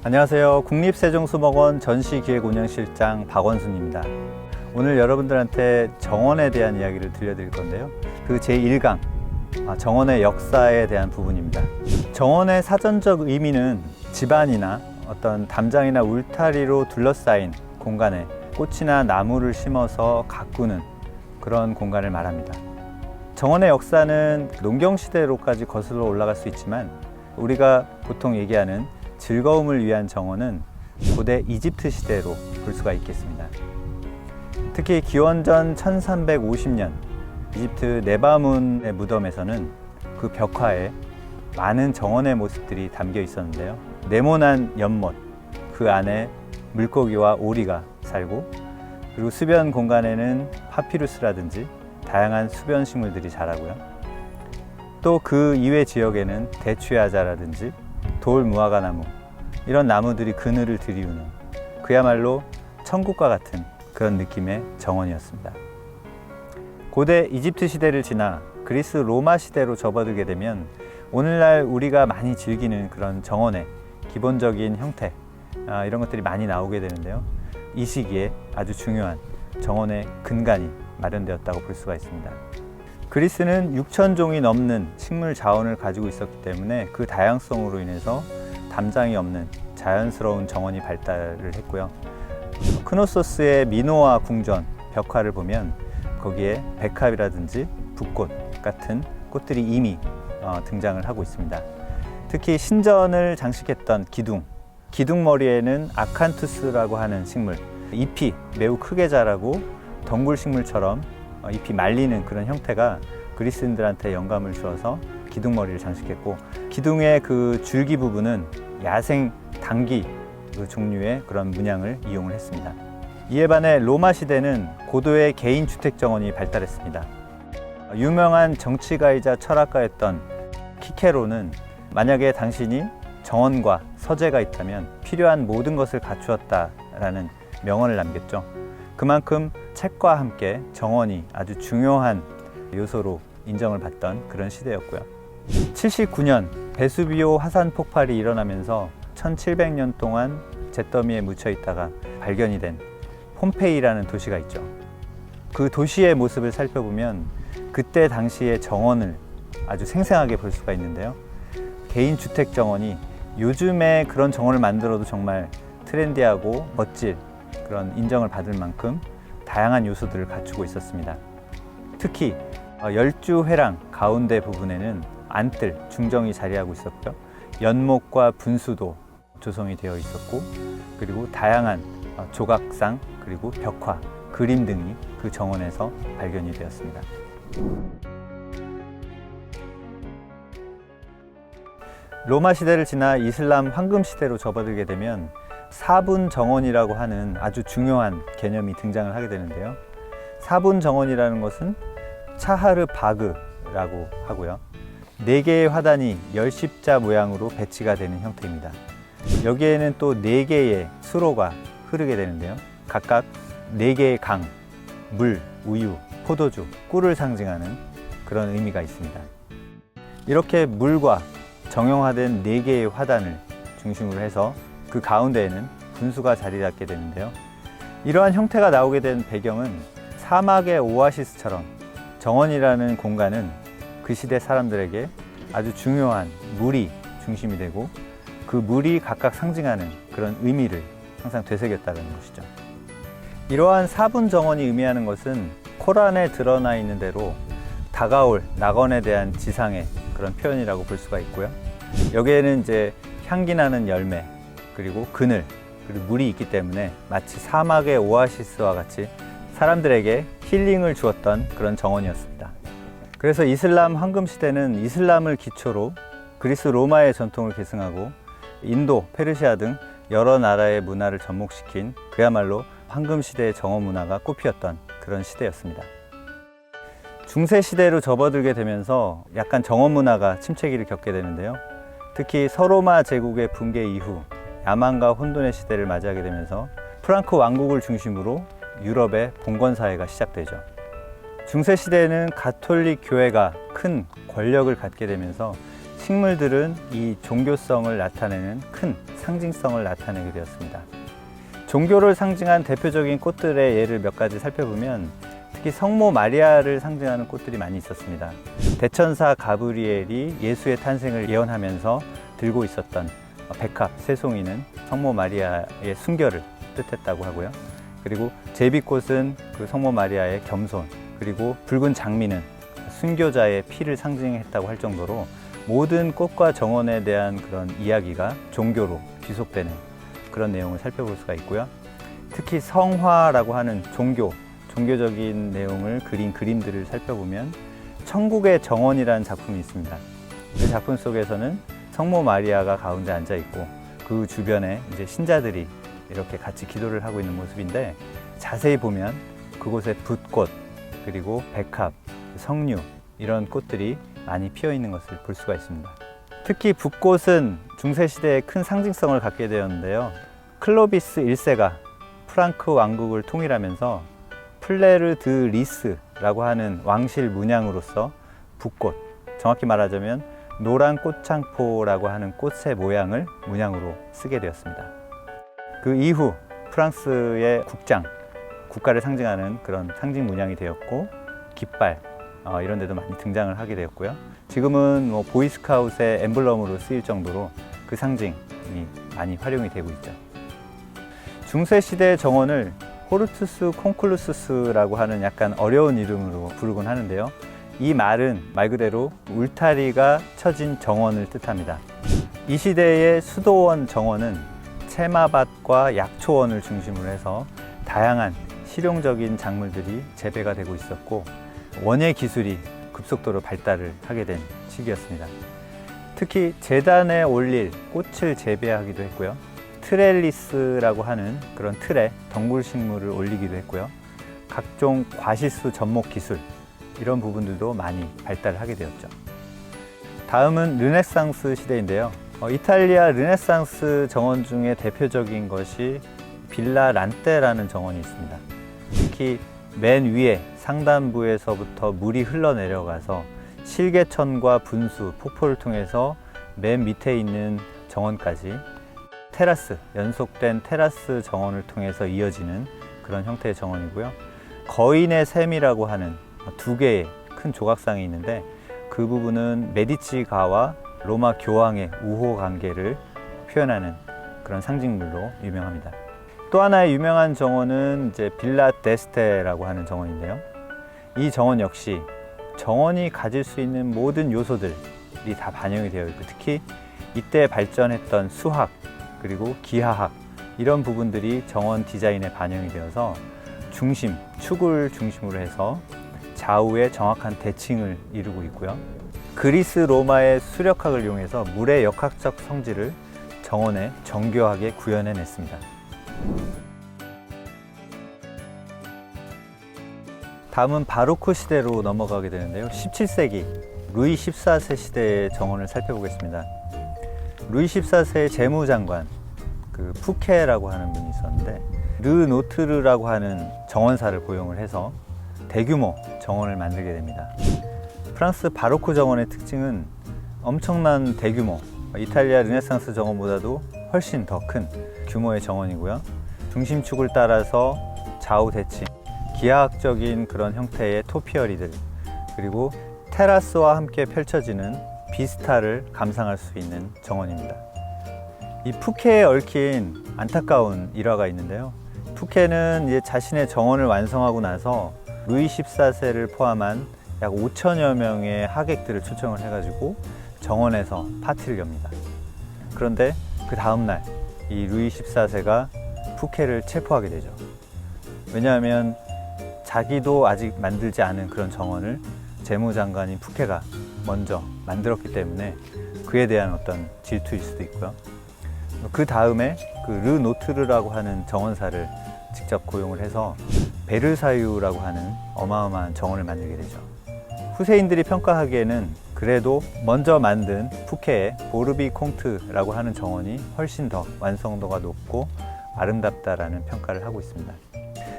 안녕하세요. 국립세종수목원 전시기획운영실장 박원순입니다. 오늘 여러분들한테 정원에 대한 이야기를 들려드릴 건데요. 그 제1강, 정원의 역사에 대한 부분입니다. 정원의 사전적 의미는 집안이나 어떤 담장이나 울타리로 둘러싸인 공간에 꽃이나 나무를 심어서 가꾸는 그런 공간을 말합니다. 정원의 역사는 농경시대로까지 거슬러 올라갈 수 있지만 우리가 보통 얘기하는 즐거움을 위한 정원은 고대 이집트 시대로 볼 수가 있겠습니다. 특히 기원전 1350년 이집트 네바문의 무덤에서는 그 벽화에 많은 정원의 모습들이 담겨 있었는데요. 네모난 연못, 그 안에 물고기와 오리가 살고, 그리고 수변 공간에는 파피루스라든지 다양한 수변 식물들이 자라고요. 또 그 이외 지역에는 대추야자라든지 돌 무화과나무, 이런 나무들이 그늘을 들이우는 그야말로 천국과 같은 그런 느낌의 정원이었습니다. 고대 이집트 시대를 지나 그리스 로마 시대로 접어들게 되면 오늘날 우리가 많이 즐기는 그런 정원의 기본적인 형태, 이런 것들이 많이 나오게 되는데요. 이 시기에 아주 중요한 정원의 근간이 마련되었다고 볼 수가 있습니다. 그리스는 6,000종이 넘는 식물 자원을 가지고 있었기 때문에 그 다양성으로 인해서 담장이 없는 자연스러운 정원이 발달을 했고요. 크노소스의 미노아 궁전 벽화를 보면 거기에 백합이라든지 붓꽃 같은 꽃들이 이미 등장을 하고 있습니다. 특히 신전을 장식했던 기둥 머리에는 아칸투스라고 하는 식물, 잎이 매우 크게 자라고 덩굴 식물처럼 잎이 말리는 그런 형태가 그리스인들한테 영감을 주어서 기둥머리를 장식했고, 기둥의 그 줄기 부분은 야생 당귀 그 종류의 그런 문양을 이용을 했습니다. 이에 반해 로마 시대는 고도의 개인 주택 정원이 발달했습니다. 유명한 정치가이자 철학가였던 키케로는 만약에 당신이 정원과 서재가 있다면 필요한 모든 것을 갖추었다라는 명언을 남겼죠. 그만큼 책과 함께 정원이 아주 중요한 요소로 인정을 받던 그런 시대였고요. 79년 베수비오 화산 폭발이 일어나면서 1700년 동안 잿더미에 묻혀 있다가 발견이 된 폼페이라는 도시가 있죠. 그 도시의 모습을 살펴보면 그때 당시의 정원을 아주 생생하게 볼 수가 있는데요. 개인 주택 정원이 요즘에 그런 정원을 만들어도 정말 트렌디하고 멋질 그런 인정을 받을 만큼 다양한 요소들을 갖추고 있었습니다. 특히 열주회랑 가운데 부분에는 안뜰, 중정이 자리하고 있었고요. 연목과 분수도 조성이 되어 있었고, 그리고 다양한 조각상, 그리고 벽화, 그림 등이 그 정원에서 발견이 되었습니다. 로마 시대를 지나 이슬람 황금 시대로 접어들게 되면 사분 정원이라고 하는 아주 중요한 개념이 등장을 하게 되는데요. 사분 정원이라는 것은 차하르 바그라고 하고요. 4개의 화단이 열십자 모양으로 배치가 되는 형태입니다. 여기에는 또 4개의 수로가 흐르게 되는데요. 각각 4개의 강, 물, 우유, 포도주, 꿀을 상징하는 그런 의미가 있습니다. 이렇게 물과 정형화된 4개의 화단을 중심으로 해서 그 가운데에는 분수가 자리 잡게 되는데요. 이러한 형태가 나오게 된 배경은 사막의 오아시스처럼 정원이라는 공간은 그 시대 사람들에게 아주 중요한 물이 중심이 되고, 그 물이 각각 상징하는 그런 의미를 항상 되새겼다는 것이죠. 이러한 사분 정원이 의미하는 것은 코란에 드러나 있는 대로 다가올 낙원에 대한 지상의 그런 표현이라고 볼 수가 있고요. 여기에는 이제 향기 나는 열매, 그리고 그늘, 그리고 물이 있기 때문에 마치 사막의 오아시스와 같이 사람들에게 힐링을 주었던 그런 정원이었습니다. 그래서 이슬람 황금 시대는 이슬람을 기초로 그리스 로마의 전통을 계승하고 인도, 페르시아 등 여러 나라의 문화를 접목시킨 그야말로 황금 시대의 정원 문화가 꽃피었던 그런 시대였습니다. 중세 시대로 접어들게 되면서 약간 정원 문화가 침체기를 겪게 되는데요. 특히 서로마 제국의 붕괴 이후 야만과 혼돈의 시대를 맞이하게 되면서 프랑크 왕국을 중심으로 유럽의 봉건사회가 시작되죠. 중세 시대에는 가톨릭 교회가 큰 권력을 갖게 되면서 식물들은 이 종교성을 나타내는 큰 상징성을 나타내게 되었습니다. 종교를 상징한 대표적인 꽃들의 예를 몇 가지 살펴보면 특히 성모 마리아를 상징하는 꽃들이 많이 있었습니다. 대천사 가브리엘이 예수의 탄생을 예언하면서 들고 있었던 백합, 새송이는 성모 마리아의 순결을 뜻했다고 하고요. 그리고 제비꽃은 그 성모 마리아의 겸손, 그리고 붉은 장미는 순교자의 피를 상징했다고 할 정도로 모든 꽃과 정원에 대한 그런 이야기가 종교로 귀속되는 그런 내용을 살펴볼 수가 있고요. 특히 성화라고 하는 종교적인 내용을 그린 그림들을 살펴보면 천국의 정원이라는 작품이 있습니다. 그 작품 속에서는 성모 마리아가 가운데 앉아 있고 그 주변에 이제 신자들이 이렇게 같이 기도를 하고 있는 모습인데, 자세히 보면 그곳에 붓꽃, 그리고 백합, 석류 이런 꽃들이 많이 피어 있는 것을 볼 수가 있습니다. 특히 붓꽃은 중세시대에 큰 상징성을 갖게 되었는데요. 클로비스 1세가 프랑크 왕국을 통일하면서 플레르 드 리스라고 하는 왕실 문양으로서 붓꽃, 정확히 말하자면 노란 꽃창포라고 하는 꽃의 모양을 문양으로 쓰게 되었습니다. 그 이후 프랑스의 국가를 상징하는 그런 상징 문양이 되었고, 깃발 이런 데도 많이 등장을 하게 되었고요. 지금은 보이스카웃의 엠블럼으로 쓰일 정도로 그 상징이 많이 활용이 되고 있죠. 중세시대의 정원을 호르투스 콘클루스스라고 하는 약간 어려운 이름으로 부르곤 하는데요. 이 말은 말 그대로 울타리가 쳐진 정원을 뜻합니다. 이 시대의 수도원 정원은 채마밭과 약초원을 중심으로 해서 다양한 실용적인 작물들이 재배가 되고 있었고, 원예 기술이 급속도로 발달을 하게 된 시기였습니다. 특히 제단에 올릴 꽃을 재배하기도 했고요. 트렐리스라고 하는 그런 틀에 덩굴식물을 올리기도 했고요. 각종 과실수 접목 기술, 이런 부분들도 많이 발달을 하게 되었죠. 다음은 르네상스 시대인데요. 이탈리아 르네상스 정원 중에 대표적인 것이 빌라 란테라는 정원이 있습니다. 특히 맨 위에 상단부에서부터 물이 흘러내려가서 실개천과 분수, 폭포를 통해서 맨 밑에 있는 정원까지 테라스, 연속된 테라스 정원을 통해서 이어지는 그런 형태의 정원이고요. 거인의 샘이라고 하는 두 개의 큰 조각상이 있는데, 그 부분은 메디치가와 로마 교황의 우호 관계를 표현하는 그런 상징물로 유명합니다. 또 하나의 유명한 정원은 이제 빌라 데스테라고 하는 정원인데요. 이 정원 역시 정원이 가질 수 있는 모든 요소들이 다 반영이 되어 있고, 특히 이때 발전했던 수학, 그리고 기하학, 이런 부분들이 정원 디자인에 반영이 되어서 축을 중심으로 해서 좌우에 정확한 대칭을 이루고 있고요. 그리스 로마의 수력학을 이용해서 물의 역학적 성질을 정원에 정교하게 구현해냈습니다. 다음은 바로크 시대로 넘어가게 되는데요. 17세기 루이 14세 시대의 정원을 살펴보겠습니다. 루이 14세의 재무장관 푸케라고 하는 분이 있었는데, 르노트르라고 하는 정원사를 고용을 해서 대규모 정원을 만들게 됩니다. 프랑스 바로크 정원의 특징은 엄청난 대규모, 이탈리아 르네상스 정원보다도 훨씬 더 큰 규모의 정원이고요. 중심축을 따라서 좌우 대칭, 기하학적인 그런 형태의 토피어리들, 그리고 테라스와 함께 펼쳐지는 비스타를 감상할 수 있는 정원입니다. 이 푸케에 얽힌 안타까운 일화가 있는데요. 푸케는 이제 자신의 정원을 완성하고 나서 루이 14세를 포함한 약 5천여 명의 하객들을 초청을 해가지고 정원에서 파티를 엽니다. 그런데 그 다음날 이 루이 14세가 푸케를 체포하게 되죠. 왜냐하면 자기도 아직 만들지 않은 그런 정원을 재무장관인 푸케가 먼저 만들었기 때문에 그에 대한 어떤 질투일 수도 있고요. 그 다음에 그 르노트르라고 하는 정원사를 직접 고용을 해서 베르사유라고 하는 어마어마한 정원을 만들게 되죠. 후세인들이 평가하기에는 그래도 먼저 만든 푸케의 보르비 콩트라고 하는 정원이 훨씬 더 완성도가 높고 아름답다라는 평가를 하고 있습니다.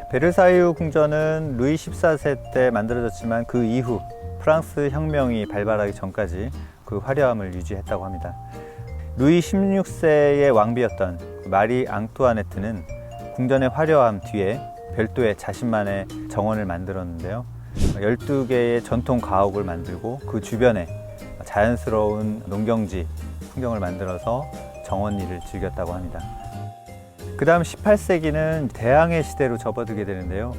베르사유 궁전은 루이 14세 때 만들어졌지만 그 이후 프랑스 혁명이 발발하기 전까지 그 화려함을 유지했다고 합니다. 루이 16세의 왕비였던 마리 앙뚜아네트는 궁전의 화려함 뒤에 별도의 자신만의 정원을 만들었는데요. 12개의 전통 가옥을 만들고 그 주변에 자연스러운 농경지 풍경을 만들어서 정원일을 즐겼다고 합니다. 그 다음 18세기는 대항해 시대로 접어들게 되는데요.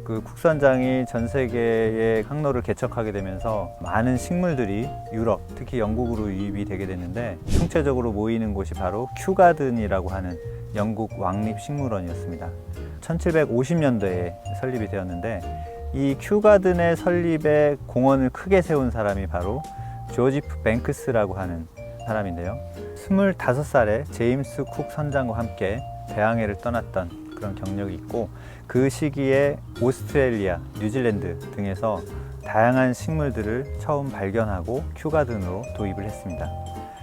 그 국선장이 전 세계의 항로를 개척하게 되면서 많은 식물들이 유럽, 특히 영국으로 유입이 되게 됐는데 총체적으로 모이는 곳이 바로 큐가든이라고 하는 영국 왕립식물원이었습니다. 1750년도에 설립이 되었는데 이 큐가든의 설립에 공헌을 크게 세운 사람이 바로 조지프 뱅크스라고 하는 사람인데요. 25살에 제임스 쿡 선장과 함께 대항해를 떠났던 그런 경력이 있고 그 시기에 오스트레일리아, 뉴질랜드 등에서 다양한 식물들을 처음 발견하고 큐가든으로 도입을 했습니다.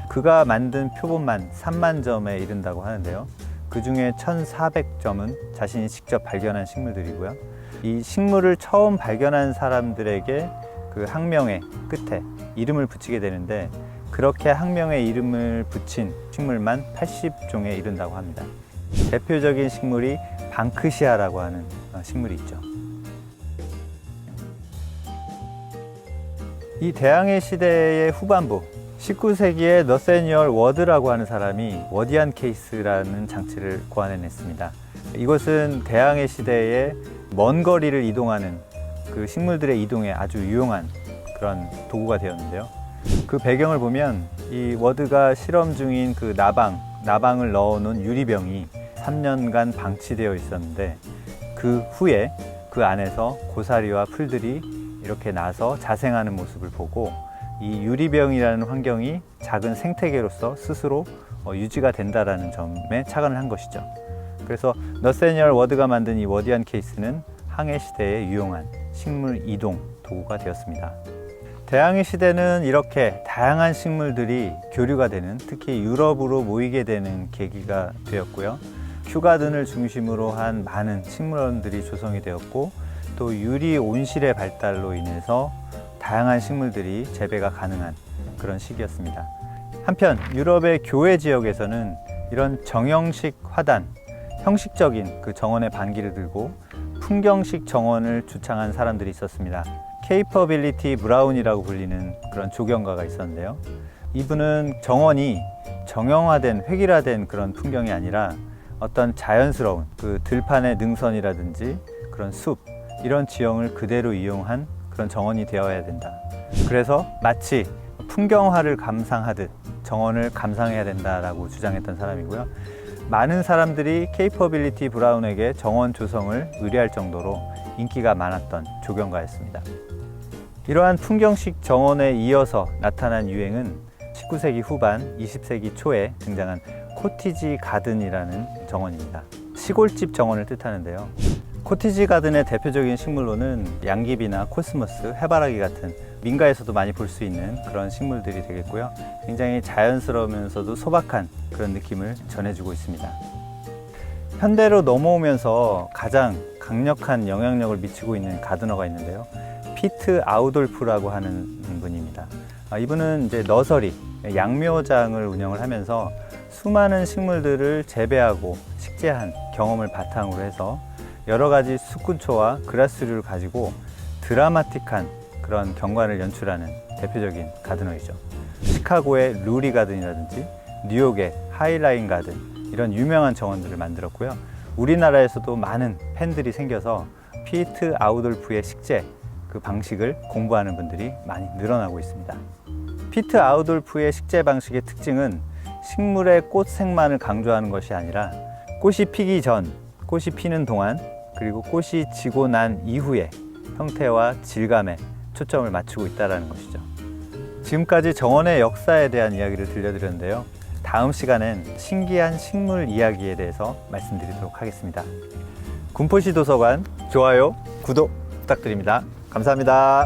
그가 만든 표본만 3만 점에 이른다고 하는데요. 그 중에 1,400점은 자신이 직접 발견한 식물들이고요. 이 식물을 처음 발견한 사람들에게 그 학명의 끝에 이름을 붙이게 되는데 그렇게 학명의 이름을 붙인 식물만 80종에 이른다고 합니다. 대표적인 식물이 방크시아라고 하는 식물이 있죠. 이 대항해 시대의 후반부 19세기에 너세뉴얼 워드라고 하는 사람이 워디안 케이스라는 장치를 고안해냈습니다. 이것은 대항해 시대에 먼 거리를 이동하는 그 식물들의 이동에 아주 유용한 그런 도구가 되었는데요. 그 배경을 보면 이 워드가 실험 중인 그 나방을 넣어놓은 유리병이 3년간 방치되어 있었는데 그 후에 그 안에서 고사리와 풀들이 이렇게 나서 자생하는 모습을 보고 이 유리병이라는 환경이 작은 생태계로서 스스로 유지가 된다는 점에 착안을 한 것이죠. 그래서 너세뉴얼 워드가 만든 이 워디안 케이스는 항해 시대에 유용한 식물 이동 도구가 되었습니다. 대항해 시대는 이렇게 다양한 식물들이 교류가 되는, 특히 유럽으로 모이게 되는 계기가 되었고요. 큐가든을 중심으로 한 많은 식물원들이 조성이 되었고 또 유리 온실의 발달로 인해서 다양한 식물들이 재배가 가능한 그런 시기였습니다. 한편 유럽의 교회 지역에서는 이런 정형식 화단, 형식적인 그 정원의 반기를 들고 풍경식 정원을 주창한 사람들이 있었습니다. 케이퍼빌리티 브라운이라고 불리는 그런 조경가가 있었는데요. 이분은 정원이 정형화된, 획일화된 그런 풍경이 아니라 어떤 자연스러운 그 들판의 능선이라든지 그런 숲, 이런 지형을 그대로 이용한 그런 정원이 되어야 된다. 그래서 마치 풍경화를 감상하듯 정원을 감상해야 된다라고 주장했던 사람이고요. 많은 사람들이 케이퍼빌리티 브라운에게 정원 조성을 의뢰할 정도로 인기가 많았던 조경가였습니다. 이러한 풍경식 정원에 이어서 나타난 유행은 19세기 후반, 20세기 초에 등장한 코티지 가든이라는 정원입니다. 시골집 정원을 뜻하는데요. 코티지 가든의 대표적인 식물로는 양귀비나 코스모스, 해바라기 같은 민가에서도 많이 볼 수 있는 그런 식물들이 되겠고요. 굉장히 자연스러우면서도 소박한 그런 느낌을 전해주고 있습니다. 현대로 넘어오면서 가장 강력한 영향력을 미치고 있는 가드너가 있는데요. 피트 아우돌프라고 하는 분입니다. 이분은 이제 너서리, 양묘장을 운영을 하면서 수많은 식물들을 재배하고 식재한 경험을 바탕으로 해서 여러 가지 숲근초와 그라스류를 가지고 드라마틱한 그런 경관을 연출하는 대표적인 가드너이죠. 시카고의 루리 가든이라든지 뉴욕의 하이라인 가든, 이런 유명한 정원들을 만들었고요. 우리나라에서도 많은 팬들이 생겨서 피트 아우돌프의 식재 그 방식을 공부하는 분들이 많이 늘어나고 있습니다. 피트 아우돌프의 식재 방식의 특징은 식물의 꽃색만을 강조하는 것이 아니라 꽃이 피기 전, 꽃이 피는 동안, 그리고 꽃이 지고 난 이후의 형태와 질감에 초점을 맞추고 있다는 것이죠. 지금까지 정원의 역사에 대한 이야기를 들려드렸는데요. 다음 시간엔 신기한 식물 이야기에 대해서 말씀드리도록 하겠습니다. 군포시 도서관 좋아요, 구독 부탁드립니다. 감사합니다.